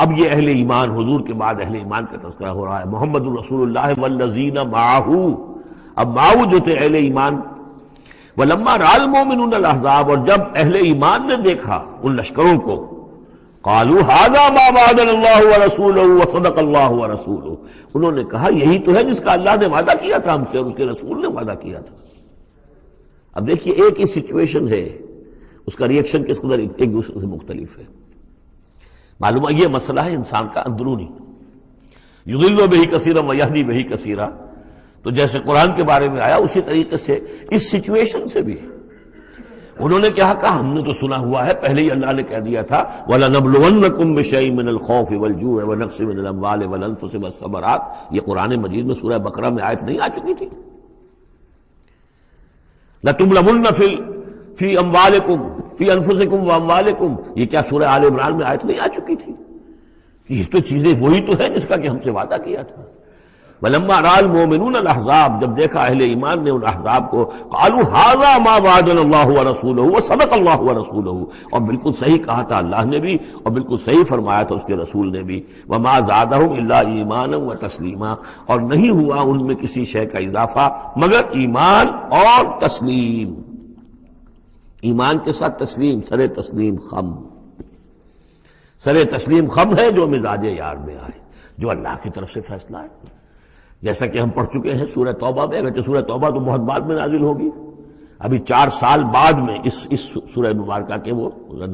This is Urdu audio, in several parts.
اب یہ اہل ایمان، حضور کے بعد اہل ایمان کا تذکرہ ہو رہا ہے، محمد الرسول اللہ والذین معہ، اب معہ جو تھے اہل ایمان، وَلَمَّا رَأَى الْمُؤْمِنُونَ الْأَحْزَابَ، اور جب اہل ایمان نے دیکھا ان لشکروں کو، قالوا هذا ما وعدنا اللہ ورسولہ وصدق اللہ ورسولہ، انہوں نے کہا یہی تو ہے جس کا اللہ نے وعدہ کیا تھا ہم سے اور اس کے رسول نے وعدہ کیا تھا۔ اب دیکھیے ایک ہی سچویشن ہے، اس کا ریئیکشن کس قدر ایک دوسرے سے مختلف ہے۔ معلوم ہے یہ مسئلہ ہے انسان کا اندرونی، یضل بہ کثیرا ویہدی بہ کثیرا، تو جیسے قرآن کے بارے میں آیا اسی طریقے سے اس سچویشن سے بھی انہوں نے کیا کہا، ہم نے تو سنا ہوا ہے، پہلے ہی اللہ نے کہہ دیا تھا وَلَنَبْلُوَنَّكُمْ بِشَيْءٍ مِّنَ الْخَوْفِ وَالْجُوعِ وَنَقْصٍ مِّنَ الْأَمْوَالِ وَالْأَنفُسِ وَالثَّمَرَاتِ، یہ قرآن مجید میں سورہ بقرہ میں آیت نہیں آ چکی تھی؟ لَتُبْلَوُنَّ فِي أَمْوَالِكُمْ فِي أَنفُسِكُمْ وَأَمْوَالِكُمْ، یہ کیا سورہ آل عمران میں آیت نہیں آ چکی تھی؟ یہ تو چیزیں وہی تو ہے جس کا کہ ہم سے وعدہ کیا تھا۔ وَلَمَّا رَأَى الْمُؤْمِنُونَ الْأَحْزَابَ، جب دیکھا اہل ایمان نے ان احزاب کو، قالوا هذا ما وعدنا اللہ ورسولہ وصدق اللہ ورسولہ، اور بالکل صحیح کہا تھا اللہ نے بھی اور بالکل صحیح فرمایا تھا اس کے رسول نے بھی، وما زادہم الا ایمانا وتسلیما، اور نہیں ہوا ان میں کسی شے کا اضافہ مگر ایمان اور تسلیم، ایمان کے ساتھ تسلیم، سر تسلیم خم، سر تسلیم خم ہے جو مزاج یار میں آئے، جو اللہ کی طرف سے فیصلہ ہے، جیسا کہ ہم پڑھ چکے ہیں سورہ توبہ میں، اگرچہ سورہ توبہ تو بہت بعد میں نازل ہوگی، ابھی 4 سال بعد میں اس سورہ مبارکہ کے وہ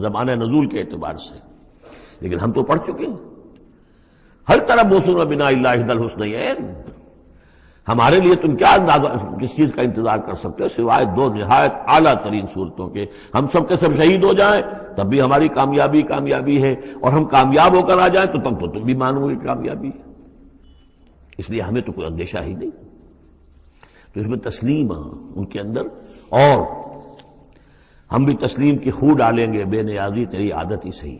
زمانہ نزول کے اعتبار سے، لیکن ہم تو پڑھ چکے ہیں ہر طرح موسم بنا اللہ احد الحسنیین، ہمارے لیے تم کیا اندازہ کس چیز کا انتظار کر سکتے ہو سوائے 2 نہایت اعلیٰ ترین صورتوں کے، ہم سب کے سب شہید ہو جائیں تب بھی ہماری کامیابی ہے، اور ہم کامیاب ہو کر آ جائیں تو تب تو تم بھی مانو گے کامیابی ہے، اس لیے ہمیں تو کوئی اندیشہ ہی نہیں۔ تو اس میں تسلیم ان کے اندر، اور ہم بھی تسلیم کی خو ڈالیں گے، بے نیازی تیری عادت ہی صحیح۔